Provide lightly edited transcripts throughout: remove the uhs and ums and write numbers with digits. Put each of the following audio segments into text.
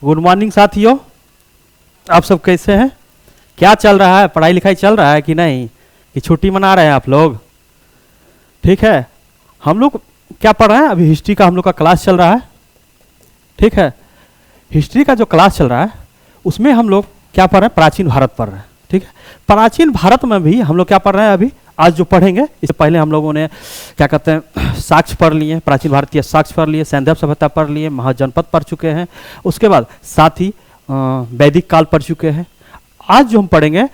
Good morning साथियों, आप सब कैसे हैं? क्या चल रहा है? पढ़ाई लिखाई चल रहा है कि नहीं, कि छुट्टी मना रहे हैं आप लोग? ठीक है, हम लोग क्या पढ़ रहे हैं अभी? हिस्ट्री का हम लोग का क्लास चल रहा है। ठीक है, हिस्ट्री का जो क्लास चल रहा है उसमें हम लोग क्या पढ़ रहे हैं? प्राचीन भारत पढ़ रहे हैं। ठीक है, प्राचीन भारत में भी हम लोग क्या पढ़ रहे हैं अभी? आज जो पढ़ेंगे इससे पहले हम लोगों ने क्या कहते हैं, साक्ष्य पढ़ लिए, प्राचीन भारतीय साक्ष्य पढ़ लिए, सैंधव सभ्यता पढ़ लिए, महाजनपद पढ़ चुके हैं। उसके बाद साथ ही वैदिक काल पढ़ चुके हैं। आज जो हम पढ़ेंगे,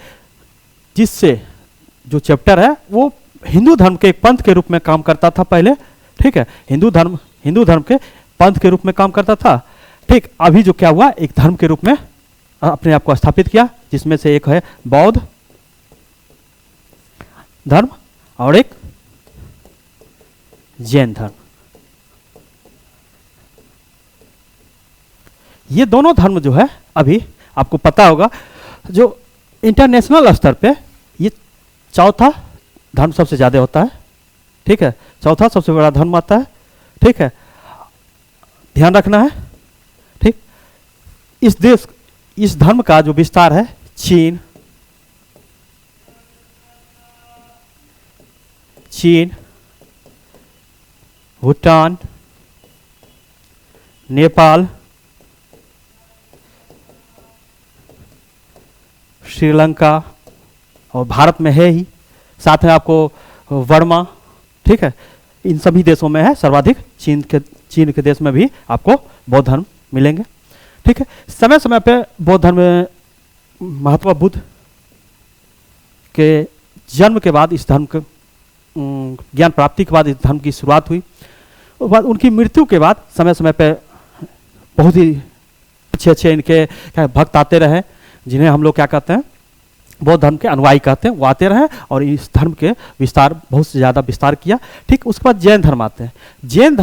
जिससे जो चैप्टर है वो हिंदू धर्म के एक पंथ के रूप में काम करता था पहले। ठीक है, हिंदू धर्म के पंथ के रूप में काम करता था। ठीक, अभी जो क्या हुआ, एक धर्म के रूप में अपने आप को स्थापित किया, जिसमें से एक है बौद्ध धर्म और एक जैन धर्म। ये दोनों धर्म जो है, अभी आपको पता होगा, जो इंटरनेशनल स्तर पे ये चौथा धर्म सबसे ज्यादा होता है। ठीक है, चौथा सबसे बड़ा धर्म आता है। ठीक है, ध्यान रखना है। ठीक, इस धर्म का जो विस्तार है, चीन, भूटान, नेपाल, श्रीलंका और भारत में है ही, साथ में आपको वर्मा। ठीक है, इन सभी देशों में है सर्वाधिक। चीन के देश में भी आपको बौद्ध धर्म मिलेंगे। ठीक है, समय समय पे बौद्ध धर्म में महात्मा बुद्ध के जन्म के बाद इस धर्म के ज्ञान प्राप्ति के बाद इस धर्म की शुरुआत हुई। उसके बाद उनकी मृत्यु के बाद समय समय पे बहुत ही अच्छे इनके भक्त आते रहे, जिन्हें हम लोग क्या कहते हैं, बौद्ध धर्म के अनुयायी कहते हैं। वो आते रहे और इस धर्म के विस्तार, बहुत से ज़्यादा विस्तार किया। ठीक, उसके बाद जैन धर्म आते हैं। जैन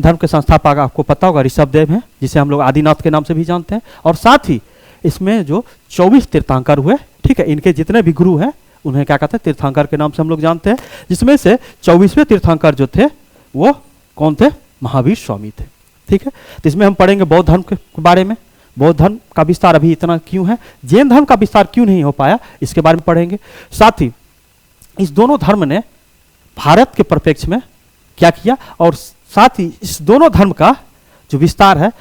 धर्म के संस्थापक आपको पता होगा ऋषभदेव हैं, जिसे हम लोग आदिनाथ के नाम से भी जानते हैं। और साथ ही इसमें जो 24 तीर्थंकर हुए, ठीक है, इनके जितने भी गुरु हैं उन्हें क्या कहते हैं, तीर्थंकर के नाम से हम लोग जानते हैं। जिसमें से 24वें तीर्थंकर जो थे वो कौन थे? महावीर स्वामी थे। ठीक है, तो इसमें हम पढ़ेंगे बौद्ध धर्म के बारे में। बौद्ध धर्म का विस्तार अभी इतना क्यों है, जैन धर्म का विस्तार क्यों नहीं हो पाया, इसके बारे में पढ़ेंगे। साथ ही इस दोनों धर्म ने भारत के परिप्रेक्ष्य में क्या किया, और साथ ही इस दोनों धर्म का जो विस्तार है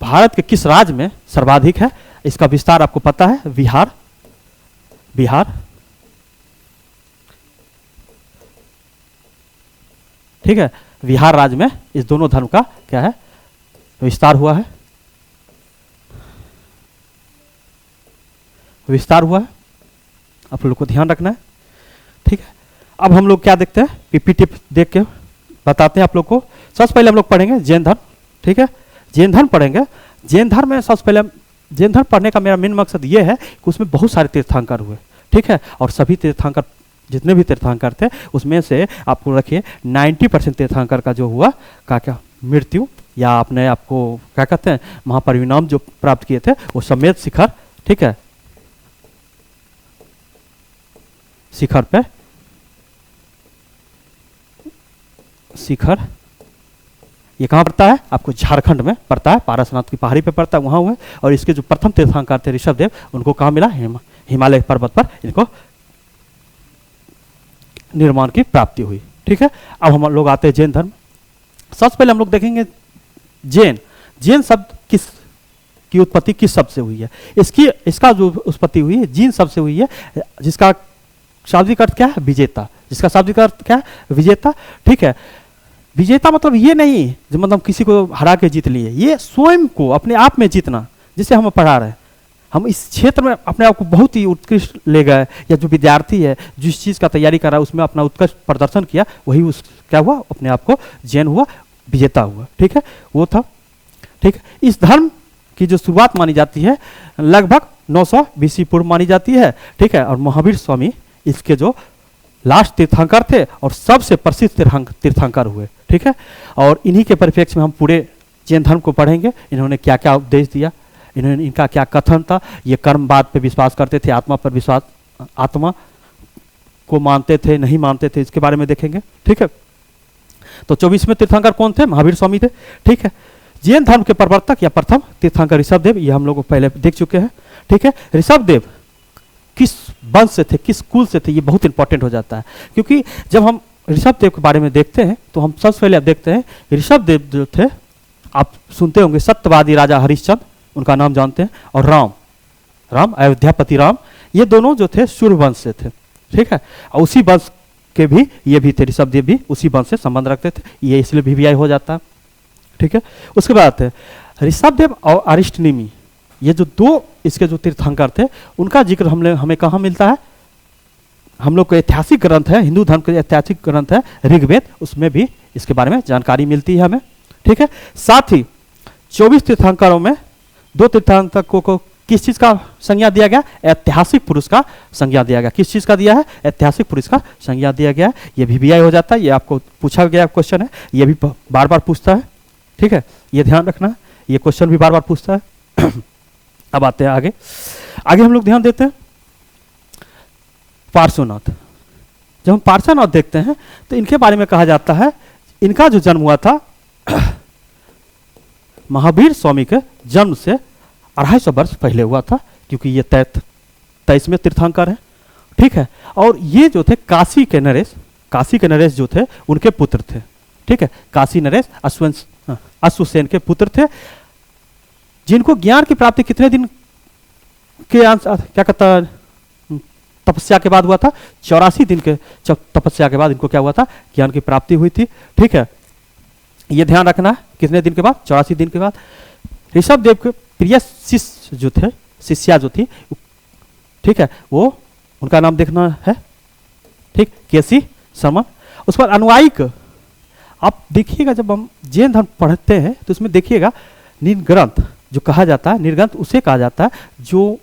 भारत के किस राज्य में सर्वाधिक है, इसका विस्तार आपको पता है, बिहार। ठीक है, बिहार राज्य में इस दोनों धर्म का क्या है, विस्तार हुआ है। आप लोग को ध्यान रखना है। ठीक है, अब हम लोग क्या देखते हैं, पीपीटी देख के बताते हैं आप लोग को। सबसे पहले हम लोग पढ़ेंगे जैन धर्म। ठीक है, जैन धर्म पढ़ेंगे। जैन धर्म में सबसे पहले, जैन धर्म पढ़ने का मेरा मेन मकसद ये है कि उसमें बहुत सारे तीर्थंकर हुए। ठीक है, और सभी तीर्थंकर, जितने भी तीर्थंकर थे उसमें से आपको रखिए 90% तीर्थंकर का जो हुआ क्या मृत्यु, या आपने आपको क्या कहते हैं, महापरिणाम जो प्राप्त किए थे वो समेत शिखर। ठीक है, शिखर ये कहाँ पड़ता है? आपको झारखंड में पड़ता है, पारसनाथ की पहाड़ी पे पड़ता है, वहाँ हुए। और इसके जो प्रथम तीर्थंकर थे ऋषभदेव, उनको कहाँ मिला? हिमालय पर्वत पर इनको निर्माण की प्राप्ति हुई। ठीक है, अब हम लोग आते हैं जैन धर्म। सबसे पहले हम लोग देखेंगे जैन शब्द की उत्पत्ति किस शब्द से हुई है। इसका जो उत्पत्ति हुई है जीन शब्द से हुई है, जिसका शाब्दिक अर्थ क्या है? विजेता। जिसका शाब्दिक अर्थ क्या है? विजेता। ठीक है, विजेता मतलब ये नहीं जो मतलब किसी को हरा के जीत लिए, ये स्वयं को अपने आप में जीतना, जिसे हम पढ़ा रहे हैं। हम इस क्षेत्र में अपने आप को बहुत ही उत्कृष्ट ले गए, या जो विद्यार्थी है जिस चीज़ का तैयारी कर रहा है उसमें अपना उत्कृष्ट प्रदर्शन किया, वही उस क्या हुआ, अपने आप को जैन हुआ, विजेता हुआ। ठीक है, वो था। ठीक है, इस धर्म की जो शुरुआत मानी जाती है लगभग 900 BC पूर्व मानी जाती है। ठीक है, और महावीर स्वामी इसके जो लास्ट तीर्थंकर थे और सबसे प्रसिद्ध तीर्थंकर हुए। ठीक है, और इन्हीं के परिप्रेक्ष्य में हम पूरे जैन धर्म को पढ़ेंगे। इन्होंने क्या क्या उपदेश दिया, इनका क्या कथन था। ये कर्मवाद पे विश्वास करते थे, आत्मा पर विश्वास, आत्मा को मानते थे, नहीं मानते थे, इसके बारे में देखेंगे। ठीक है, तो 24वें तीर्थंकर कौन थे? महावीर स्वामी थे। ठीक है, जैन धर्म के प्रवर्तक या प्रथम तीर्थंकर ऋषभदेव, ये हम लोग पहले देख चुके हैं। ठीक है, ऋषभदेव किस वंश से थे, किस कुल से थे, ये बहुत इंपॉर्टेंट हो जाता है, क्योंकि जब हम ऋषभदेव के बारे में देखते हैं तो हम सबसे पहले देखते हैं ऋषभदेव जो थे, आप सुनते होंगे सत्यवादी राजा हरिश्चंद्र, उनका नाम जानते हैं, और राम अयोध्यापति राम, ये दोनों जो थे सूर्य वंश से थे। ठीक है, और उसी वंश के भी ये भी थे, ऋषभदेव भी उसी वंश से संबंध रखते थे, ये इसलिए वीवीआई हो जाता है। ठीक है, उसके बाद है ऋषभदेव और अरिष्टनेमि, ये जो दो इसके जो तीर्थंकर थे, उनका जिक्र हमें कहाँ मिलता है? हम लोग का ऐतिहासिक ग्रंथ है, हिंदू धर्म का ऐतिहासिक ग्रंथ है ऋग्वेद, उसमें भी इसके बारे में जानकारी मिलती है हमें। ठीक है, साथ ही 24 तीर्थंकरों में 2 तीर्थंकरों को किस चीज का संज्ञा दिया गया? ऐतिहासिक पुरुष का संज्ञा दिया गया। किस चीज का दिया है? ऐतिहासिक पुरुष का संज्ञा दिया गया है। ये वीवीआई हो जाता है, ये आपको पूछा गया क्वेश्चन है, ये भी बार बार पूछता है। ठीक है, ये ध्यान रखना, ये क्वेश्चन भी बार बार पूछता है। अब आते हैं आगे हम लोग ध्यान देते हैं पार्श्वनाथ। जब हम पार्श्वनाथ देखते हैं तो इनके बारे में कहा जाता है, इनका जो जन्म हुआ था महावीर स्वामी के जन्म से 250 वर्ष पहले हुआ था, क्योंकि ये 23वें तीर्थंकर है। ठीक है, और ये जो थे काशी के नरेश जो थे उनके पुत्र थे। ठीक है, काशी नरेश अश्वसेन के पुत्र थे, जिनको ज्ञान की प्राप्ति कितने दिन के क्या कहता तपस्या के बाद हुआ था? 84 दिन के तपस्या के बाद इनको क्या हुआ था? ज्ञान की प्राप्ति हुई थी। ठीक है, ये ध्यान रखना है, कितने दिन के बाद? 84 दिन के बाद। ऋषभदेव के प्रिय शिष्य जो थे, शिष्या जो थी, ठीक है, वो उनका नाम देखना है। ठीक, केसी शर्मा। उस पर अनुयायी आप देखिएगा, जब हम जैन धर्म पढ़ते हैं तो उसमें देखिएगा निर्ग्रंथ जो कहा जाता है, निर्ग्रंथ उसे कहा जाता है जो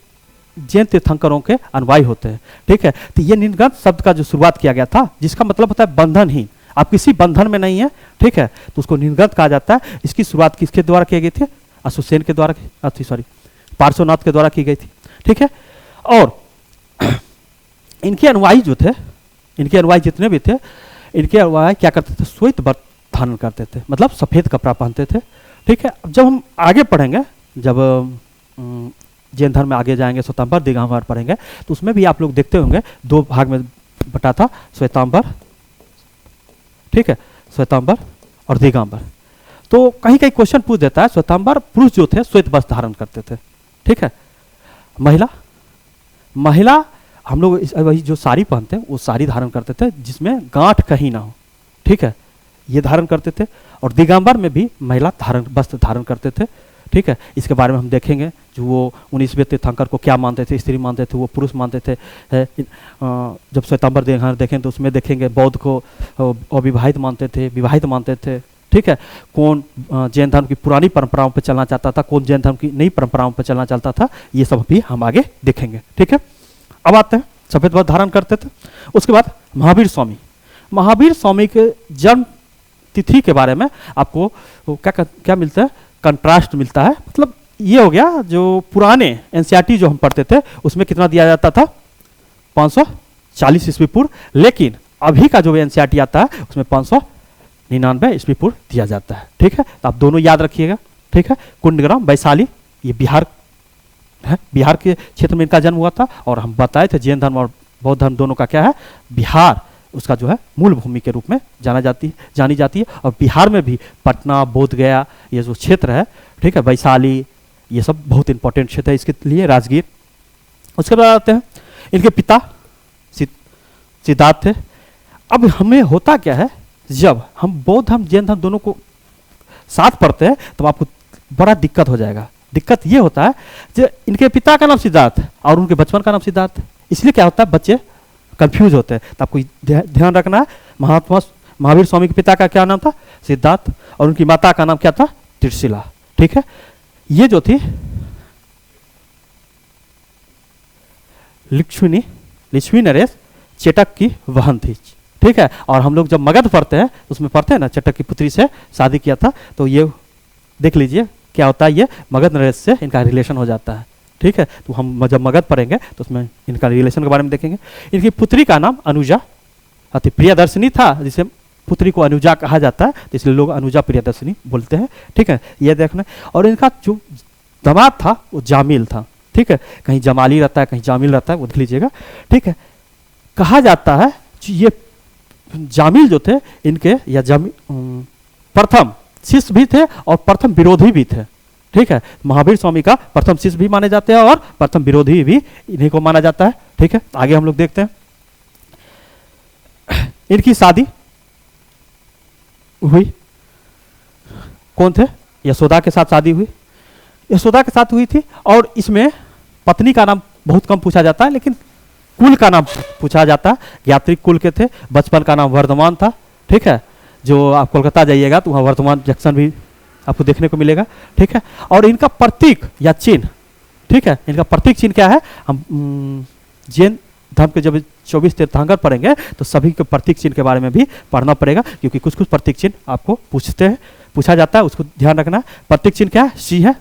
जैन तीर्थंकरों के अनुयायी होते हैं। ठीक है, तो ये निर्ग्रंथ शब्द का जो शुरुआत किया गया था, जिसका मतलब होता है बंधनहीन, आप किसी बंधन में नहीं है। ठीक है, तो उसको निर्ग्रंथ कहा जाता है। इसकी शुरुआत किसके द्वारा की गई थी? अश्वसेन के द्वारा, पार्श्वनाथ के द्वारा की गई थी। ठीक है, और इनके अनुयायी जो थे, इनके अनुयायी जितने भी थे, इनके अनुयायी क्या करते थे? श्वेत वस्त्र धारण करते थे, मतलब सफेद कपड़ा पहनते थे। ठीक है, जब हम आगे पढ़ेंगे, जब जैन धर्म में आगे जाएंगे, श्वेतांबर दिगंबर पढ़ेंगे, तो उसमें भी आप लोग देखते होंगे 2 भाग में बटा था, श्वेतांबर, ठीक है, श्वेतांबर और दिगंबर। तो कहीं कहीं क्वेश्चन पूछ देता है, श्वेतांबर पुरुष जो थे श्वेत वस्त्र धारण करते थे। ठीक है, महिला हम लोग वही जो साड़ी पहनते हैं वो साड़ी धारण करते थे, जिसमें गांठ कहीं ना हो। ठीक है, ये धारण करते थे। और दिगंबर में भी महिला वस्त्र धारण करते थे। ठीक है, इसके बारे में हम देखेंगे, जो वो 19वें तीर्थंकर को क्या मानते थे, स्त्री मानते थे, वो पुरुष मानते थे। जब श्वेतांबर देखें तो उसमें देखेंगे बौद्ध को अविवाहित मानते थे, विवाहित मानते थे। ठीक है, कौन जैन धर्म की पुरानी परंपराओं पर चलना चाहता था, कौन जैन धर्म की नई परंपराओं पर चलना चाहता था, ये सब भी हम आगे देखेंगे। ठीक है, अब आते हैं सफेद वस्त्र धारण करते थे। उसके बाद महावीर स्वामी के जन्म तिथि के बारे में आपको क्या मिलता है? कंट्रास्ट मिलता है। मतलब ये हो गया, जो पुराने एनसीईआरटी जो हम पढ़ते थे उसमें कितना दिया जाता था? 540 ईस्वी पूर्व, लेकिन अभी का जो एनसीईआरटी आता है उसमें 599 ईस्वी पूर्व दिया जाता है। ठीक है, तो आप दोनों याद रखिएगा। ठीक है, कुंडग्राम वैशाली, ये बिहार है, बिहार के क्षेत्र में इनका जन्म हुआ था। और हम बताए थे जैन धर्म और बौद्ध धर्म दोनों का क्या है? बिहार उसका जो है मूल भूमि के रूप में जानी जाती है। और बिहार में भी पटना, बोध गया, ये जो क्षेत्र है, ठीक है, वैशाली, ये सब बहुत इंपॉर्टेंट क्षेत्र है इसके लिए, राजगीर। उसके बाद आते हैं इनके पिता सिद्धार्थ थे। अब हमें होता क्या है, जब हम बौद्ध धर्म जैन धर्म दोनों को साथ पढ़ते हैं तो आपको बड़ा दिक्कत हो जाएगा। दिक्कत ये होता है जो इनके पिता का नाम सिद्धार्थ और उनके बचपन का नाम सिद्धार्थ, इसलिए क्या होता है बच्चे कंफ्यूज होते हैं। तो आपको ध्यान रखना है, महावीर स्वामी के पिता का क्या नाम था? सिद्धार्थ, और उनकी माता का नाम क्या था? त्रिशिला। ठीक है, ये जो थी लिच्छवी नरेश चेटक की बहन थी। ठीक है, और हम लोग जब मगध पढ़ते हैं उसमें पढ़ते हैं ना, चेटक की पुत्री से शादी किया था। तो ये देख लीजिए क्या होता है, ये मगध नरेश से इनका रिलेशन हो जाता है। ठीक है, तो हम जब मगध पढ़ेंगे तो उसमें इनका रिलेशन के बारे में देखेंगे। इनकी पुत्री का नाम अनुजा अति प्रियदर्शनी था, जिसे पुत्री को अनुजा कहा जाता है, तो इसलिए लोग अनुजा प्रियदर्शनी बोलते हैं। ठीक है, ये देखना। और इनका जो दामाद था वो जामिल था। ठीक है, कहीं जमाली रहता है, कहीं जामिल रहता है, वो देख लीजिएगा। ठीक है, कहा जाता है ये जामिल जो थे इनके या प्रथम शिष्य भी थे और प्रथम विरोधी भी थे। ठीक है, महावीर स्वामी का प्रथम शिष्य भी माने जाते हैं और प्रथम विरोधी भी इन्हीं को माना जाता है। ठीक है, आगे हम लोग देखते हैं। इनकी शादी हुई, कौन थे? यशोदा के साथ शादी हुई, यशोदा के साथ हुई थी। और इसमें पत्नी का नाम बहुत कम पूछा जाता है, लेकिन कुल का नाम पूछा जाता है। यात्रिक कुल के थे। बचपन का नाम वर्धमान था। ठीक है, जो आप कोलकाता जाइएगा तो वहाँ वर्धमान जंक्शन भी आपको देखने को मिलेगा। ठीक है, और इनका प्रतीक या चिन्ह, ठीक है, इनका प्रतीक चिन्ह क्या है? हम जैन धर्म के जब 24 तीर्थंकर पढ़ेंगे तो सभी के प्रतीक चिन्ह के बारे में भी पढ़ना पड़ेगा, क्योंकि कुछ कुछ प्रतीक चिन्ह आपको पूछा जाता है, उसको ध्यान रखना है। प्रतीक चिन्ह क्या है? सिंह है।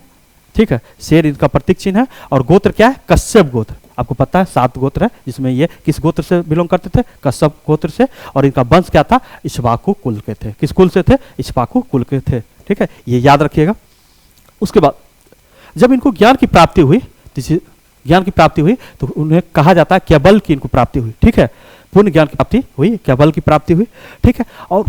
ठीक है, शेर इनका प्रतीक चिन्ह है। और गोत्र क्या है? कश्यप गोत्र। आपको पता है 7 गोत्र है, जिसमें ये किस गोत्र से बिलोंग करते थे? कश्यप गोत्र से। और इनका वंश क्या था? इक्ष्वाकु कुल के थे। किस कुल से थे? इक्ष्वाकु कुल के थे। ठीक है, ये याद रखिएगा। उसके बाद जब इनको ज्ञान की प्राप्ति हुई, तो उन्हें कहा जाता है केवल की इनको प्राप्ति हुई। ठीक है, पूर्ण ज्ञान की प्राप्ति हुई, केवल की प्राप्ति हुई। ठीक है, और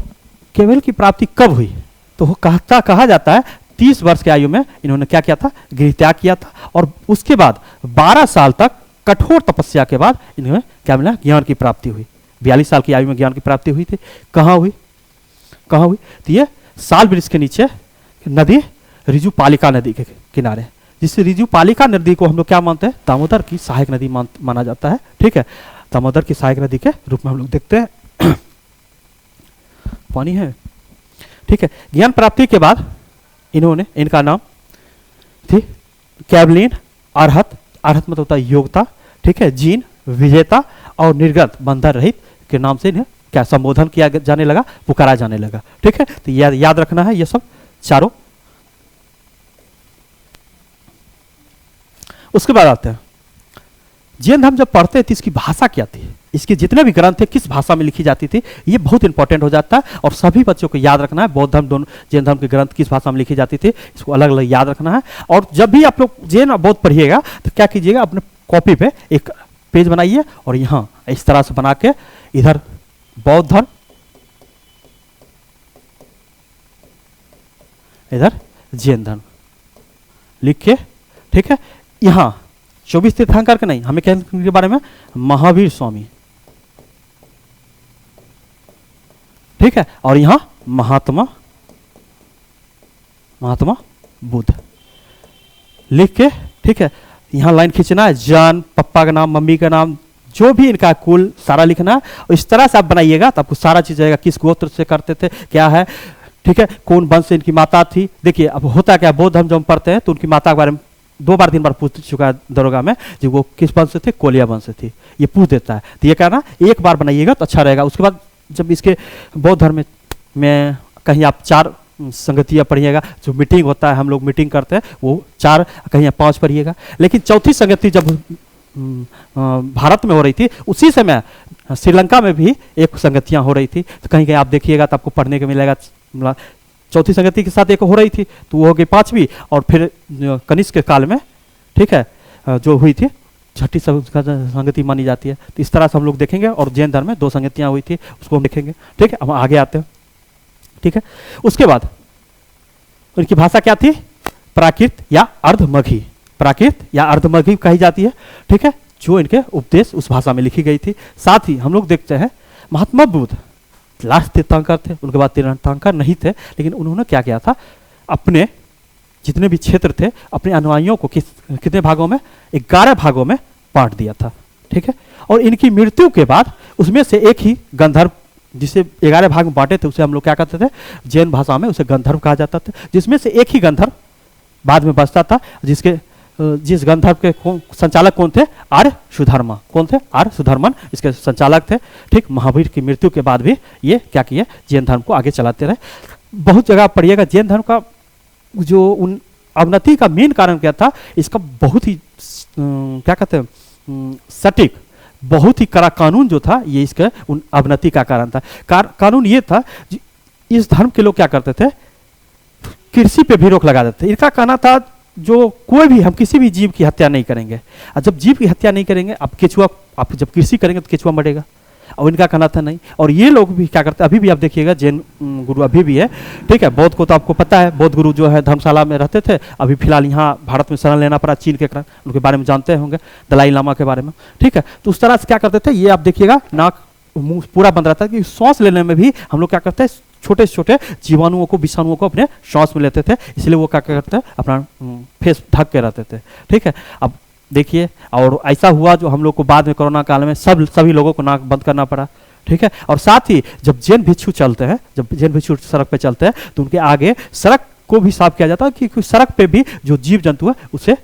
केवल की प्राप्ति कब हुई? तो कहा जाता है 30 वर्ष की आयु में इन्होंने क्या किया था? गृह त्याग किया था। और उसके बाद 12 साल तक कठोर तपस्या के बाद इन्हें क्या मिला? ज्ञान की प्राप्ति हुई। 42 साल की आयु में ज्ञान की प्राप्ति हुई थी। कहाँ हुई? तो ये साल वृक्ष के नीचे नदी, ऋजुपालिका नदी के किनारे, जिससे ऋजुपालिका नदी को हम लोग क्या मानते हैं? दामोदर की सहायक नदी माना जाता है। ठीक है, दामोदर की सहायक नदी के रूप में हम लोग देखते हैं। पानी है। ठीक है, ज्ञान प्राप्ति के बाद इन्होंने, इनका नाम थी कैवलिन, अरहत मतलब होता है योग्यता। ठीक है, जीन, विजेता और निर्गत, बंधन रहित के नाम से इन्हें क्या संबोधन किया जाने लगा, पुकारा जाने लगा। ठीक है, तो याद रखना है ये सब चारों। उसके बाद आते हैं जैन धर्म जब पढ़ते हैं तो इसकी भाषा क्या थी, इसके जितने भी ग्रंथ थे किस भाषा में लिखी जाती थी, ये बहुत इंपॉर्टेंट हो जाता है। और सभी बच्चों को याद रखना है बौद्ध धर्म दोनों, जैन धर्म के ग्रंथ किस भाषा में लिखी जाती थी, इसको अलग अलग याद रखना है। और जब भी आप लोग जैन और बौद्ध पढ़िएगा तो क्या कीजिएगा, अपने कॉपी पे एक पेज बनाइए और यहाँ इस तरह से बना के इधर बौद्ध धर्म, इधर जैन धर्म लिख के, ठीक है, यहाँ 24 तीर्थंकर के नहीं, हमें कहने के बारे में महावीर स्वामी, ठीक है, और यहाँ महात्मा बुद्ध लिख के, ठीक है, यहाँ लाइन खींचना है, जान, पापा का नाम, मम्मी का नाम, जो भी इनका कुल सारा लिखना है। और इस तरह से आप बनाइएगा तो आपको सारा चीज आएगा, किस गोत्र से करते थे, क्या है, ठीक है, कौन वंश से इनकी माता थी। देखिए अब होता क्या, बौद्ध धर्म जब हम पढ़ते हैं तो उनकी माता के बारे में 2 बार 3 बार पूछ चुका है दरोगा में, जो वो किस वंश से थे, कोलिया वंश से थी, ये पूछ देता है। तो ये कहना एक बार बनाइएगा तो अच्छा रहेगा। उसके बाद जब इसके बौद्ध धर्म में कहीं आप 4 संगतियाँ पढ़िएगा, जो मीटिंग होता है, हम लोग मीटिंग करते हैं, वो 4 कहीं 5 पढ़िएगा। लेकिन चौथी संगति जब भारत में हो रही थी, उसी समय श्रीलंका में भी एक संगतियाँ हो रही थी। तो कहीं कहीं आप देखिएगा तो आपको पढ़ने को मिलेगा, चौथी संगति के साथ एक हो रही थी तो वो हो गई 5वीं, और फिर कनिष्क के काल में, ठीक है, जो हुई थी 6ठी संगति मानी जाती है। तो इस तरह से हम लोग देखेंगे। और जैन धर्म में 2 संगतियाँ हुई थी, उसको हम देखेंगे। ठीक है, हम आगे आते हैं। ठीक है, उसके बाद उनकी भाषा क्या थी, प्राकृत या अर्धमगही, प्राकृत या अर्धमगही कही जाती है। ठीक है, जो इनके उपदेश उस भाषा में लिखी गई थी। साथ ही हम लोग देखते हैं महात्मा बुद्ध लास्ट तीर्थंकर थे, उनके बाद तीर्थंकर नहीं थे, लेकिन उन्होंने क्या किया था, अपने जितने भी क्षेत्र थे अपने अनुयायियों को कितने भागों में, 11 भागों में बांट दिया था। ठीक है, और इनकी मृत्यु के बाद उसमें से एक ही गंधर्व, जिसे 11 भाग में बांटे थे, उसे हम लोग क्या कहते थे, जैन भाषा में उसे गंधर्व कहा जाता था, जिसमें से एक ही गंधर्व बाद में बचता था, जिस गंधर्व के संचालक कौन थे, आर्य सुधर्मा। कौन थे, आर्य सुधर्मन इसके संचालक थे। ठीक, महावीर की मृत्यु के बाद भी ये क्या किए, जैन धर्म को आगे चलाते रहे। बहुत जगह पढ़िएगा, जैन धर्म का जो उन अवनति का मेन कारण क्या था, इसका बहुत ही क्या कहते हैं, सटीक बहुत ही कड़ा कानून जो था ये इसके उन अवनति का कारण था। कानून ये था, इस धर्म के लोग क्या करते थे, कृषि पे भी रोक लगा देते थे। इनका कहना था जो कोई भी, हम किसी भी जीव की हत्या नहीं करेंगे, और जब जीव की हत्या नहीं करेंगे, अब केचुआ, आप जब कृषि करेंगे तो केचुआ मरेगा, और इनका कहना था नहीं। और ये लोग भी क्या करते हैं, अभी भी आप देखिएगा जैन गुरु अभी भी है, ठीक है। बौद्ध को तो आपको पता है, बौद्ध गुरु जो है धर्मशाला में रहते थे, अभी फिलहाल यहाँ भारत में शरण लेना पड़ा चीन के कारण, उनके बारे में जानते होंगे, दलाई लामा के बारे में, ठीक है। तो उस तरह से क्या करते थे, ये आप देखिएगा नाक मुंह पूरा बंद रहता है, कि सांस लेने में भी हम लोग क्या करते हैं, छोटे छोटे जीवाणुओं को, विषाणुओं को अपने सांस में लेते थे, इसलिए वो क्या करते हैं, अपना फेस ढक के रहते थे, ठीक है। अब देखिए, और ऐसा हुआ जो हम लोग को बाद में कोरोना काल में सभी लोगों को नाक बंद करना पड़ा, ठीक है। और साथ ही जब जैन भिक्षु चलते हैं, जब जैन भिक्षु सड़क पे चलते हैं, तो उनके आगे सड़क को भी साफ किया जाता है कि सड़क पे भी जो जीव जंतु है उसे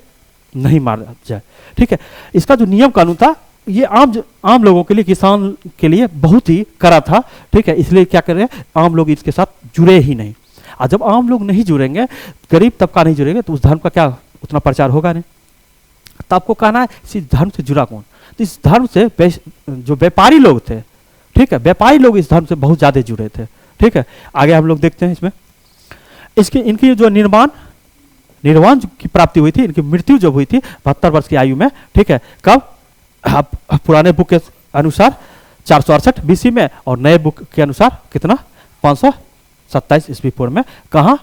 नहीं मारा जाए, ठीक है। इसका जो नियम कानून था ये आम लोगों के लिए, किसान के लिए बहुत ही कड़ा था, ठीक है। इसलिए क्या कर रहे हैं, आम लोग इसके साथ जुड़े ही नहीं। और जब आम लोग नहीं जुड़ेंगे, गरीब तबका नहीं जुड़ेंगे, तो उस धर्म का क्या उतना प्रचार होगा नहीं। तो आपको कहना है इस धर्म से जुड़ा कौन, तो इस धर्म से जो व्यापारी लोग थे, ठीक है, व्यापारी लोग इस धर्म से बहुत ज्यादा जुड़े थे, ठीक है। आगे हम लोग देखते हैं इसमें, इनकी जो निर्वाण की प्राप्ति हुई थी, इनकी मृत्यु जब हुई थी 72 वर्ष की आयु में, ठीक है। कब, आप पुराने बुक के अनुसार 468 बीसी में, और नए बुक के अनुसार कितना, 527 ईस्वी पूर्व में। कहाँ,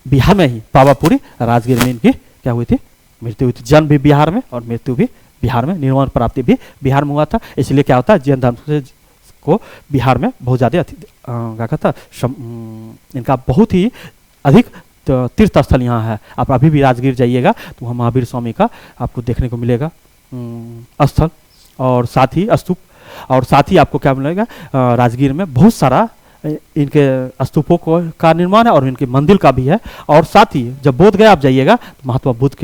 बिहार में ही, पावापुरी राजगीर में इनकी क्या हुई थी, मृत्यु हुई थी। जन्म भी बिहार में और मृत्यु भी बिहार में, निर्वाण प्राप्ति भी बिहार में हुआ था। इसलिए क्या होता है, जैन धर्म से को बिहार में बहुत ज़्यादा क्या कहता, इनका बहुत ही अधिक तीर्थ स्थल यहाँ है। आप अभी भी राजगीर जाइएगा तो वहाँ महावीर स्वामी का आपको देखने को मिलेगा स्थल, और साथ ही स्तूप, और साथ ही आपको क्या मिलेगा, राजगीर में बहुत सारा इनके स्तूपों का निर्माण है, और इनके मंदिर का भी है। और साथ ही जब बोध गया आप जाइएगा तो महात्मा बुद्ध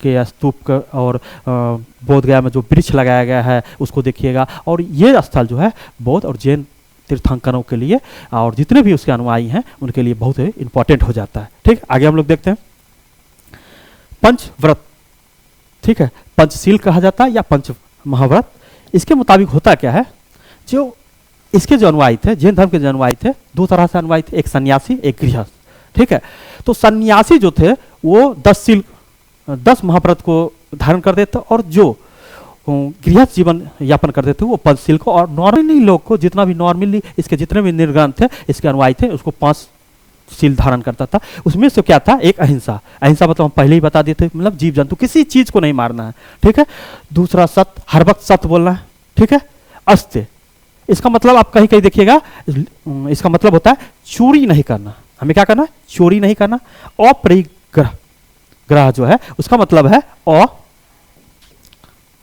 के स्तूप और बोध गया में जो वृक्ष लगाया गया है उसको देखिएगा। और ये स्थल जो है बौद्ध और जैन तीर्थंकरों के लिए, और जितने भी उसके अनुयायी हैं उनके लिए बहुत ही इंपॉर्टेंट हो जाता है, ठीक। आगे हम लोग देखते हैं पंचव्रत, ठीक है। पंचशील कहा जाता है या पंच महाव्रत। इसके मुताबिक होता क्या है, जो इसके जो अनुयायी थे, जैन धर्म के जो अनुयायी थे, दो तरह से अनुयायी थे, एक सन्यासी एक गृहस्थ, ठीक है। तो सन्यासी जो थे वो 10 महाव्रत को धारण कर देते, और जो गृहस्थ जीवन यापन करते थे वो पंचशील को, और नॉर्मली लोग को, जितना भी नॉर्मली इसके जितने भी निर्ग्रंथ थे, इसके अनुयायी थे, उसको 5 शील धारण करता था। उसमें से क्या था, एक अहिंसा। अहिंसा मतलब हम पहले ही बता दिए थे, मतलब जीव जंतु किसी चीज को नहीं मारना है, ठीक है। दूसरा सत्य, हर वक्त सत्य बोलना है, ठीक है। अस्त्य, इसका मतलब आप कहीं कहीं देखिएगा, इसका मतलब होता है चोरी नहीं करना। हमें क्या करना है, चोरी नहीं करना। अपरिग्रह, ग्रह जो है उसका मतलब है अ,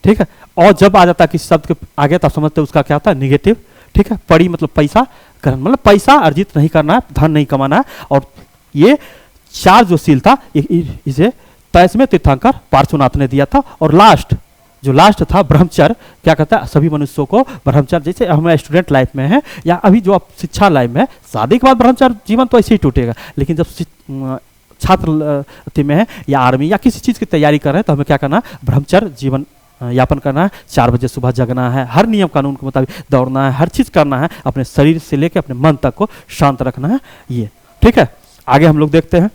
ठीक है। और जब आ जाता है किसी शब्द के आगे तो आप समझते उसका क्या होता है, निगेटिव, ठीक है। पड़ी मतलब पैसा, ग्रहण मतलब पैसा अर्जित नहीं करना है, धन नहीं कमाना है। और ये 4 जो शील था इसे 23वें तीर्थंकर पार्श्वनाथ ने दिया था। और लास्ट था ब्रह्मचर्य। क्या कहता है, सभी मनुष्यों को ब्रह्मचर्य, जैसे हमारे स्टूडेंट लाइफ में है या अभी जो आप शिक्षा लाइफ में है, शादी के बाद ब्रह्मचर्य जीवन तो ऐसे ही टूटेगा, लेकिन जब छात्र में है या आर्मी या किसी चीज़ की तैयारी कर रहे हैं तो हमें क्या करना है, ब्रह्मचर्य जीवन यापन करना है। 4 बजे सुबह जगना है, हर नियम कानून के मुताबिक दौड़ना है, हर चीज़ करना है, अपने शरीर से लेकर अपने मन तक को शांत रखना है, ये ठीक है। आगे हम लोग देखते हैं,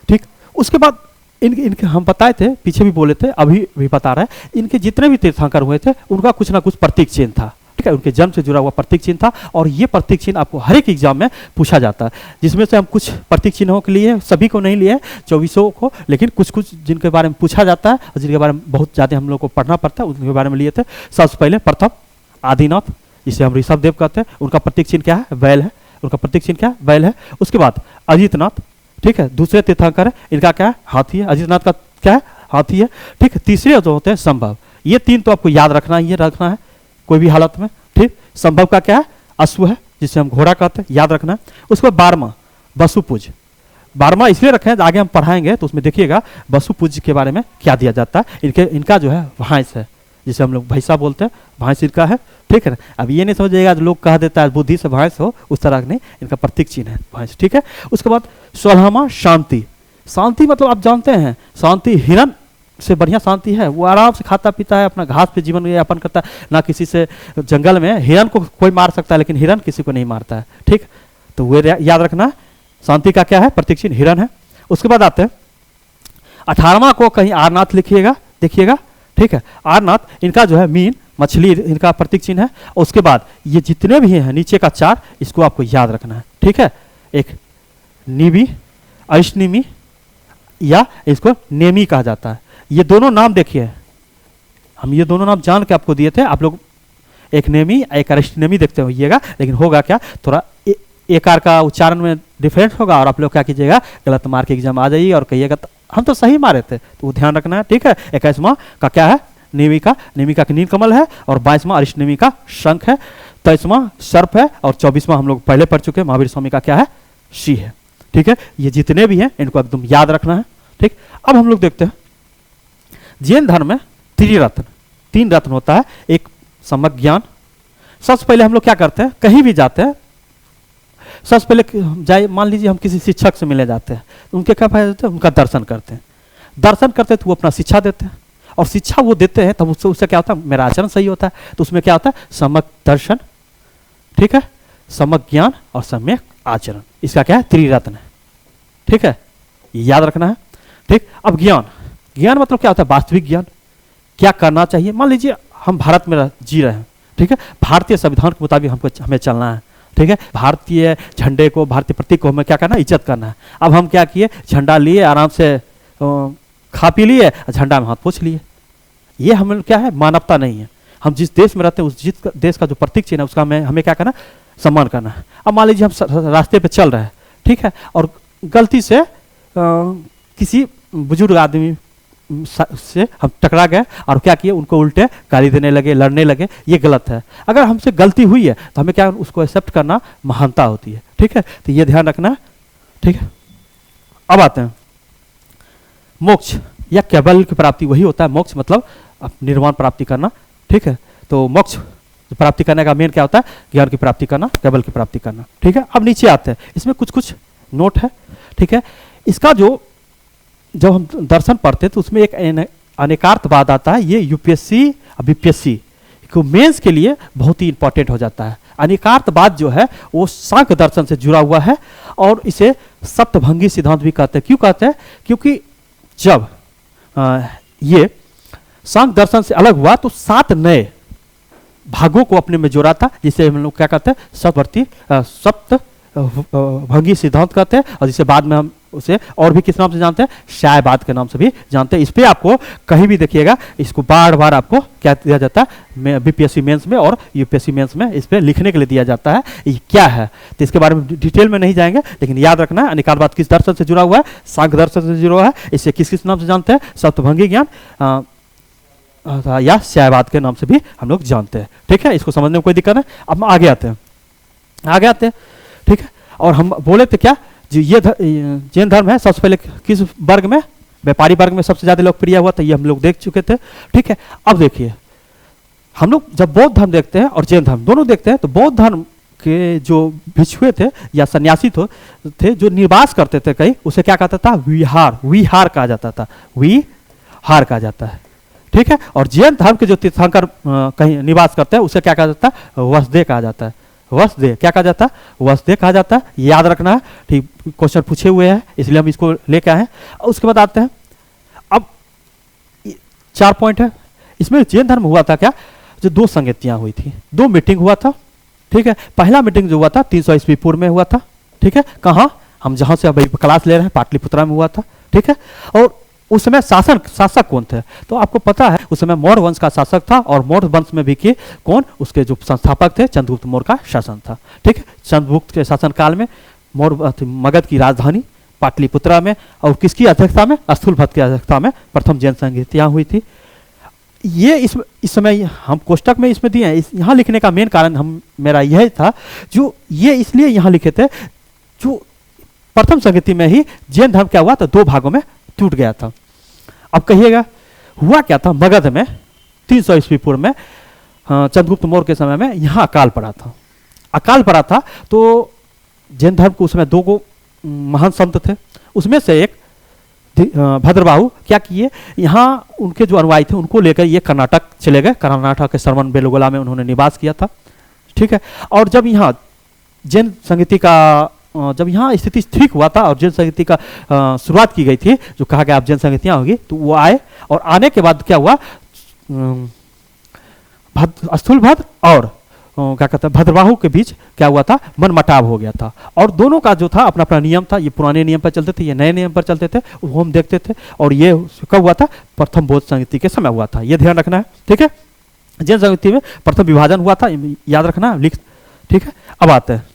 ठीक। उसके बाद इनके हम बताए थे, पीछे भी बोले थे, अभी भी बता रहे हैं, इनके जितने भी तीर्थंकर हुए थे उनका कुछ ना कुछ प्रतीक चिन्ह था, ठीक है। उनके जन्म से जुड़ा हुआ प्रतीक चिन्ह था, और ये प्रतीक चिन्ह आपको हर एक एग्जाम में पूछा जाता है, जिसमें से हम कुछ प्रतीक चिन्हों के लिए, सभी को नहीं लिए 2400 को, लेकिन कुछ जिनके बारे में पूछा जाता है और जिनके बारे में बहुत ज़्यादा हम लोग को पढ़ना पड़ता है, उनके बारे में लिए थे। सबसे पहले प्रथम आदिनाथ, जिसे हम ऋषभ देव कहते हैं, उनका प्रतीक चिन्ह क्या है, बैल है। उनका प्रतीक चिन्ह क्या है, बैल है। उसके बाद अजितनाथ, ठीक है, दूसरे तीर्थंकर है, इनका क्या है, हाथी है। अजितनाथ का क्या है, हाथी है, ठीक है। तीसरे जो होते हैं संभव, ये 3 तो आपको याद रखना ही रखना है कोई भी हालत में, ठीक। संभव का क्या है, अश्व है, जिसे हम घोड़ा कहते हैं, याद रखना है। उसके बाद 12वां वसुपूज, 12वां इसलिए रखें, आगे हम पढ़ाएंगे तो उसमें देखिएगा वसुपूज के बारे में क्या दिया जाता है। इनका जो है भैंस है, जिसे हम लोग भैंसा बोलते हैं, भैंस इनका है, ठीक है ना। अब ये नहीं समझिएगा जो लोग कह देता है बुद्धि से भैंस हो, उस तरह नहीं, इनका प्रतीक चिन्ह है भैंस, ठीक है। उसके बाद 16वां शांति। शांति मतलब आप जानते हैं, शांति हिरण से बढ़िया शांति है। वो आराम से खाता पीता है, अपना घास पे जीवन यापन करता है, ना किसी से। जंगल में हिरन को कोई मार सकता है लेकिन हिरन किसी को नहीं मारता है, ठीक। तो वो याद रखना, शांति का क्या है, प्रतीक चिन्ह हिरन है। उसके बाद आते हैं 18वां को कहीं आरनाथ लिखिएगा, देखिएगा, ठीक है। आरनाथ इनका जो है मीन मछली इनका प्रतीक चिन्ह है। और उसके बाद ये जितने भी हैं नीचे का 4, इसको आपको याद रखना है, ठीक है। एक निबी, अरिष्टनेमी या इसको नेमी कहा जाता है। ये दोनों नाम देखिए, हम ये दोनों नाम जान के आपको दिए थे। आप लोग एक नेमी एक अरिष्टनेमी देखते होइएगा, लेकिन होगा क्या, थोड़ा एकार का उच्चारण में डिफरेंस होगा और आप लोग क्या कीजिएगा, गलत मार के एग्जाम आ जाइए और कहिएगा हम तो सही मारे थे, तो वो ध्यान रखना है, ठीक है। 21वां का क्या है, नेमिका, नेमिका का नीलकमल है। और 22वां अरिष्टनेमी का शंख है। 23वां सर्प है। और 24वां हम लोग पहले पढ़ चुके हैं, महावीर स्वामी का क्या है, शी है, ठीक है। ये जितने भी हैं इनको एकदम याद रखना है, ठीक। अब हम लोग देखते हैं जैन धर्म में त्रिरत्न, 3 रत्न होता है। एक सम्यक ज्ञान। सबसे पहले हम लोग क्या करते हैं, कहीं भी जाते हैं, सबसे पहले जाए, मान लीजिए हम किसी शिक्षक से मिले जाते हैं, तो उनके क्या फायदा होता है, उनका दर्शन करते हैं। दर्शन करते हैं तो वो अपना शिक्षा देते हैं, और शिक्षा वो देते हैं तब उससे क्या होता है, मेरा आचरण सही होता है। तो उसमें क्या होता है, सम्यक दर्शन, ठीक है, सम्यक ज्ञान और सम्यक आचरण, इसका क्या है, त्रिरत्न है, ठीक है। ये याद रखना है, ठीक। अब ज्ञान, ज्ञान मतलब क्या होता है, वास्तविक ज्ञान, क्या करना चाहिए। मान लीजिए हम भारत में जी रहे हैं, ठीक है, भारतीय संविधान के मुताबिक हमको हमें चलना है, ठीक है। भारतीय झंडे को, भारतीय प्रतीक को हमें क्या करना है, इज्जत करना है। अब हम क्या किए, झंडा लिए, आराम से खा पी लिए, झंडा में हाथ पोंछ लिए। ये हमें क्या है, मानवता नहीं है। हम जिस देश में रहते हैं उस जिस देश का जो प्रतीक चिन्ह है उसका हमें क्या करना, सम्मान करना है। अब मान लीजिए हम रास्ते पे चल रहे हैं, ठीक है, और गलती से किसी बुजुर्ग आदमी से हम टकरा गए और क्या किए, उनको उल्टे गाली देने लगे, लड़ने लगे, ये गलत है। अगर हमसे गलती हुई है तो हमें क्या, उसको एक्सेप्ट करना महानता होती है, ठीक है। तो ये ध्यान रखना, ठीक है। अब आते हैं मोक्ष या केवल की प्राप्ति, वही होता है मोक्ष, मतलब निर्वाण प्राप्ति करना, ठीक है। तो मोक्ष प्राप्ति करने का मेन क्या होता है, ज्ञान की प्राप्ति करना, केवल की प्राप्ति करना, ठीक है। अब नीचे आते हैं, इसमें कुछ कुछ नोट है, ठीक है। इसका जो जब हम दर्शन पढ़ते हैं तो उसमें एक अनेकार्थवाद आता है। ये यूपीएससी बीपीएससी को मेंस के लिए बहुत ही इंपॉर्टेंट हो जाता है। अनेकार्थवाद जो है वो सांख्य दर्शन से जुड़ा हुआ है, और इसे सप्तभंगी सिद्धांत भी कहते हैं। क्यों कहते हैं, क्योंकि जब ये सांख्य दर्शन से अलग हुआ तो 7 नए भागों को अपने में जोड़ा था, जिसे हम लोग क्या कहते हैं, सप्तभंगी सिद्धांत कहते हैं। और जिसे बाद में हम उसे और भी किस नाम से जानते हैं, शायवाद के नाम से भी जानते हैं। इस पे आपको कहीं भी देखिएगा, इसको बार बार आपको क्या दिया जाता है, बीपीएससी मेंस में और यूपीएससी मेंस में इस पे लिखने के लिए दिया जाता है ये क्या है। तो इसके बारे में डिटेल में नहीं जाएंगे, लेकिन याद रखना है अनेकार्थवाद किस दर्शन से जुड़ा हुआ है, सांख्य दर्शन से जुड़ा हुआ है। इसे किस किस नाम से जानते हैं, सप्तभंगी ज्ञान या शायवाद के नाम से भी हम लोग जानते हैं, ठीक है। इसको समझने में कोई दिक्कत नहीं। अब आगे आते हैं, ठीक है। और हम बोले थे क्या, जो ये जैन धर्म है सबसे पहले किस वर्ग में, व्यापारी वर्ग में सबसे ज्यादा लोकप्रिय हुआ था, ये हम लोग देख चुके थे, ठीक है। अब देखिए हम लोग जब बौद्ध धर्म देखते हैं और जैन धर्म दोनों देखते हैं, तो बौद्ध धर्म के जो भिक्षुए थे या सन्यासी थे जो निवास करते थे कहीं, उसे क्या कहता था, विहार कहा जाता था, विहार कहा जाता है, ठीक है। और जैन धर्म के जो तीर्थंकर कहीं निवास करते हैं उसे क्या कहा जाता है, वसुदेव कहा जाता है। वसुदेव क्या कहा जाता है, वसुदेव कहा जाता है। याद रखना है, ठीक, क्वेश्चन पूछे हुए हैं इसलिए हम इसको लेके आए हैं। उसके बाद आते हैं, अब 4 पॉइंट है इसमें। जैन धर्म हुआ था क्या, जो 2 संगतियां हुई थी, 2 मीटिंग हुआ था, ठीक है। पहला मीटिंग जो हुआ था 300 ईस्वी पूर्व में हुआ था, ठीक है। कहाँ, हम जहां से अभी क्लास ले रहे हैं पाटलिपुत्रा में हुआ था, ठीक है। और उस समय शासक कौन थे, तो आपको पता है उस समय मौर्य वंश का शासक था, और मौर्य वंश में भी के कौन, उसके जो संस्थापक थे चंद्रगुप्त मौर्य का शासन था, ठीक है। चंद्रगुप्त के शासन काल में मगध की राजधानी पाटलिपुत्रा में, और किसकी अध्यक्षता में, स्थूलभद्र की अध्यक्षता में प्रथम जैन संगतियां हुई थी। ये इस समय हम कोष्टक में इसमें दिए हैं। यहाँ लिखने का मेन कारण मेरा यह था, जो ये इसलिए यहाँ लिखे थे, जो प्रथम संगति में ही जैन धर्म क्या हुआ था, 2 भागों में टूट गया था। अब कहिएगा हुआ क्या था, मगध में 300 ईस्वी पूर्व में चंद्रगुप्त मौर्य के समय में यहाँ अकाल पड़ा था। तो जैन धर्म को उसमें 2 महान संत थे, उसमें से एक भद्रबाहु क्या किए, यहाँ उनके जो अनुयायी थे उनको लेकर ये कर्नाटक चले गए। कर्नाटक के श्रवण बेलगोला में उन्होंने निवास किया था, ठीक है। और जब यहाँ जैन संगीति का जब यहाँ स्थिति ठीक हुआ था और जैन संगीति का शुरुआत की गई थी, जो कहा गया अब जैन संगीतियाँ होगी, तो वो आए। और आने के बाद क्या हुआ, स्थूलभद्र और क्या कहते हैं भद्रबाहु के बीच क्या हुआ था, मनमुटाव हो गया था। और दोनों का जो था अपना अपना नियम था, ये पुराने नियम पर चलते थे, ये नए नियम पर चलते थे, वो हम देखते थे। और ये कब हुआ था, प्रथम बौद्ध संगीति के समय हुआ था, ये ध्यान रखना है, ठीक है। जैन संगीति में प्रथम विभाजन हुआ था, याद रखना, लिख, ठीक है। अब आते हैं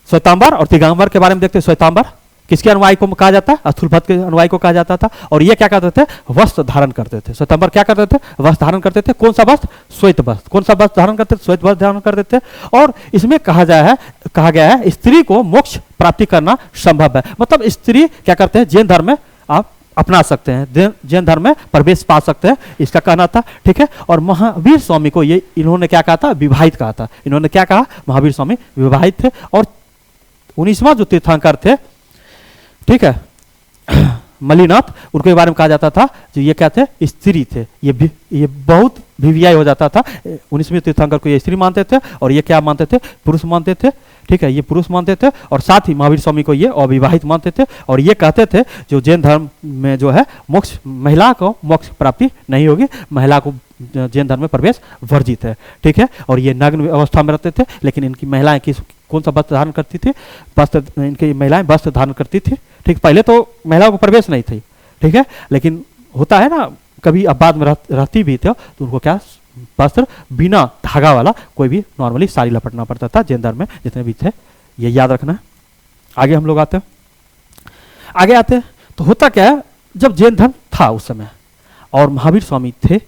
श्वेतांबर और दिगंबर के बारे में देखते हैं। श्वेतांबर किसके अनुयायी को कहा जाता है, स्थूलभद्र के अनुयायी को कहा जाता था। और ये क्या करते थे, वस्त्र धारण करते थे। श्वेतांबर क्या करते थे, वस्त्र धारण करते थे। कौन सा वस्त्र, श्वेत वस्त्र। कौन सा वस्त्र धारण करते थे, श्वेत वस्त्र धारण करते थे। और इसमें कहा गया है स्त्री को मोक्ष प्राप्ति करना संभव है। मतलब स्त्री क्या करते हैं, जैन धर्म में आप अपना सकते हैं, जैन धर्म में प्रवेश पा सकते हैं, इसका कहना था, ठीक है। और महावीर स्वामी को ये इन्होंने क्या कहा था, विवाहित कहा था। इन्होंने क्या कहा, महावीर स्वामी विवाहित थे। और 19वां जो तीर्थंकर थे, ठीक है, मलिनाथ, उनके बारे में कहा जाता था जो ये क्या थे, स्त्री थे। ये बहुत भिवियाई हो जाता था। 19वें तीर्थंकर को ये स्त्री मानते थे और ये क्या मानते थे, पुरुष मानते थे, ठीक है, ये पुरुष मानते थे। और साथ ही महावीर स्वामी को ये अविवाहित मानते थे। और ये कहते थे जो जैन धर्म में जो है मोक्ष, महिला को मोक्ष प्राप्ति नहीं होगी, महिला को जैन धर्म में प्रवेश वर्जित है, ठीक है। और ये नग्न अवस्था में रहते थे। लेकिन इनकी महिलाएं कौन सा वस्त्र धारण करती थी, वस्त्र, इनकी महिलाएं वस्त्र धारण करती थी, ठीक। पहले तो महिलाओं को प्रवेश नहीं थी, ठीक है। लेकिन होता है ना, कभी अब बाद में रहती भी थे तो उनको क्या, वस्त्र बिना धागा वाला कोई भी नॉर्मली साड़ी लपटना पड़ता था जैन धर्म में, जितने भी थे, ये याद रखना है। आगे हम लोग आते हैं, आगे आते हैं तो होता क्या है, जब जैन धर्म था उस समय और महावीर स्वामी थे,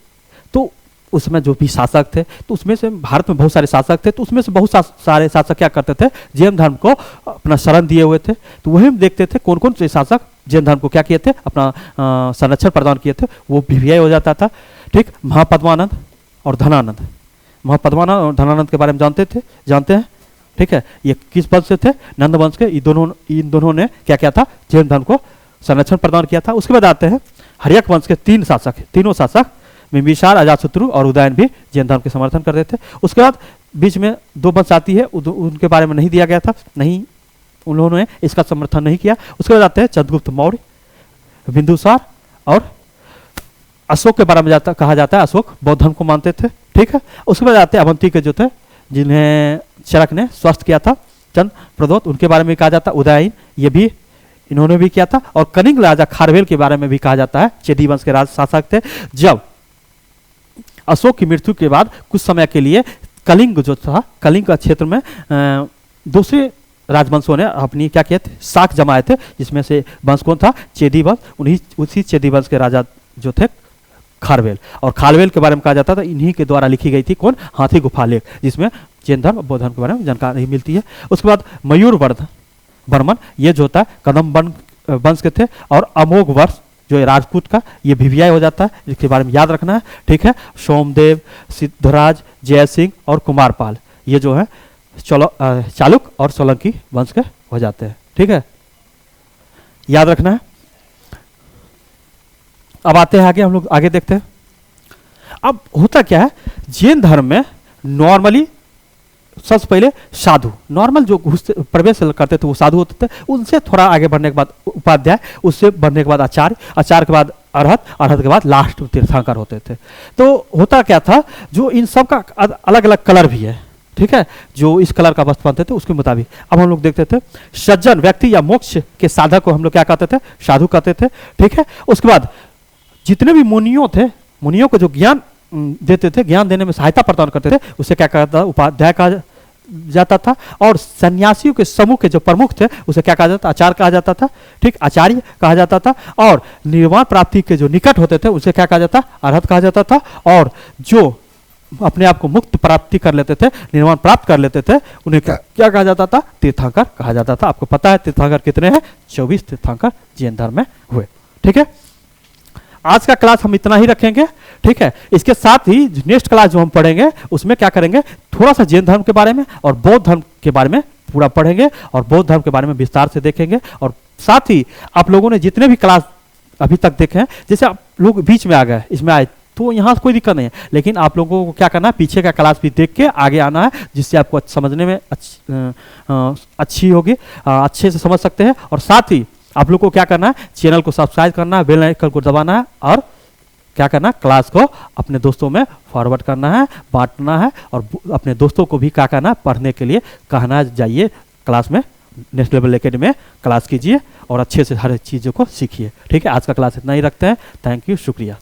तो उसमें जो भी शासक थे, तो उसमें से भारत में बहुत सारे शासक थे, तो उसमें से बहुत सारे शासक क्या करते थे, जैन धर्म को अपना शरण दिए हुए थे। तो वही हम देखते थे कौन कौन से शासक जैन धर्म को क्या किए थे, अपना संरक्षण प्रदान किए थे, वो भिवियाई हो जाता था, ठीक। महापद्मानंद और धनानंद, महापद्मानंद और धनानंद के बारे में जानते हैं, ठीक है। ये किस वंश से थे, नंद वंश के। इन दोनों ने क्या किया था, जैन धर्म को संरक्षण प्रदान किया था। उसके बाद आते हैं हर्यक वंश के तीनों शासक बिंबिसार, अजातशत्रु और उदयन भी जैन धर्म के समर्थन करते थे। उसके बाद बीच में 2 वंश आती है, उनके बारे में नहीं दिया गया था, नहीं, उन्होंने इसका समर्थन नहीं किया। उसके बाद आते हैं चंद्रगुप्त मौर्य, बिंदुसार और अशोक के बारे में कहा जाता है, अशोक बौद्ध धर्म को मानते थे, ठीक है। उसके बाद आते हैं अवंती के जो थे, जिन्हें चरक ने स्वस्थ किया था, चंद प्रदोत, उनके बारे में कहा जाता है। उदयन, ये भी इन्होंने भी किया था। और कनिंग राजा खारवेल के बारे में भी कहा जाता है, चेदी वंश के राज शासक थे। जब अशोक की मृत्यु के बाद कुछ समय के लिए कलिंग जो था, कलिंग का क्षेत्र में दूसरे राजवंशों ने अपनी क्या किए थे, शाख जमाए थे, जिसमें से वंश कौन था, चेदी वंश। उसी चेदी वंश के राजा जो थे खारवेल। और खारवेल के बारे में कहा जाता था, इन्हीं के द्वारा लिखी गई थी कौन, हाथी गुफा लेख, जिसमें जैन धर्म बौद्ध धर्म के बारे में जानकारी मिलती है। उसके बाद मयूर वर्मन, ये जो होता है कदम वंश के थे। और अमोघ वर्ष जो राजपूत का, ये भिवियाई हो जाता है, इसके बारे में याद रखना है, ठीक है। सोमदेव, सिद्धराज, जयसिंह और कुमारपाल, ये जो है चालुक्य और सोलंकी वंश के हो जाते हैं, ठीक है, याद रखना है। अब आते हैं आगे, हम लोग आगे देखते हैं। अब होता क्या है, जैन धर्म में नॉर्मली सबसे पहले साधु, नॉर्मल जो प्रवेश करते थे वो साधु होते थे। उनसे थोड़ा आगे बढ़ने के बाद उपाध्याय, उससे बढ़ने के बाद आचार्य, आचार्य के बाद अरहत, अरहत के बाद लास्ट तीर्थंकर होते थे। तो होता क्या था, जो इन सब का अलग अलग कलर भी है, ठीक है, जो इस कलर का वस्त्र पहनते थे उसके मुताबिक। अब हम लोग देखते थे सज्जन व्यक्ति या मोक्ष के साधक को हम लोग क्या कहते थे, साधु कहते थे, ठीक है। उसके बाद जितने भी मुनियों थे, मुनियों को जो ज्ञान देते थे, ज्ञान देने में सहायता प्रदान करते थे, उसे क्या कहता था, उपाध्याय कहा जाता था। और सन्यासियों के समूह के जो प्रमुख थे उसे क्या कहा जाता, आचार्य कहा जाता था, ठीक, आचार्य कहा जाता था। और निर्वाण प्राप्ति के जो निकट होते थे उसे क्या कहा जाता, अरहत कहा जाता था। और जो अपने आप को मुक्त प्राप्ति कर लेते थे, निर्वाण प्राप्त कर लेते थे, उन्हें क्या कहा जाता था, तीर्थंकर कहा जाता था। आपको पता है तीर्थंकर कितने हैं, 24 तीर्थंकर जैन धर्म में हुए, ठीक है। आज का क्लास हम इतना ही रखेंगे, ठीक है। इसके साथ ही नेक्स्ट क्लास जो हम पढ़ेंगे उसमें क्या करेंगे, थोड़ा सा जैन धर्म के बारे में और बौद्ध धर्म के बारे में पूरा पढ़ेंगे और बौद्ध धर्म के बारे में विस्तार से देखेंगे। और साथ ही आप लोगों ने जितने भी क्लास अभी तक देखे हैं, जैसे आप लोग बीच में आ गए, इसमें आए तो यहाँ कोई दिक्कत नहीं है, लेकिन आप लोगों को क्या करना है, पीछे का क्लास भी देख के आगे आना है, जिससे आपको समझने में अच्छी होगी, अच्छे से समझ सकते हैं। और साथ ही आप लोग को क्या करना है, चैनल को सब्सक्राइब करना है, बेल आइकन को दबाना है, और क्या करना है, क्लास को अपने दोस्तों में फॉरवर्ड करना है, बांटना है, और अपने दोस्तों को भी क्या करना है, पढ़ने के लिए कहना है, जाइए क्लास में, नेक्स्ट लेवल एकेडमी में क्लास कीजिए और अच्छे से हर चीज़ों को सीखिए। ठीक है, आज का क्लास इतना ही रखते हैं। थैंक यू, शुक्रिया।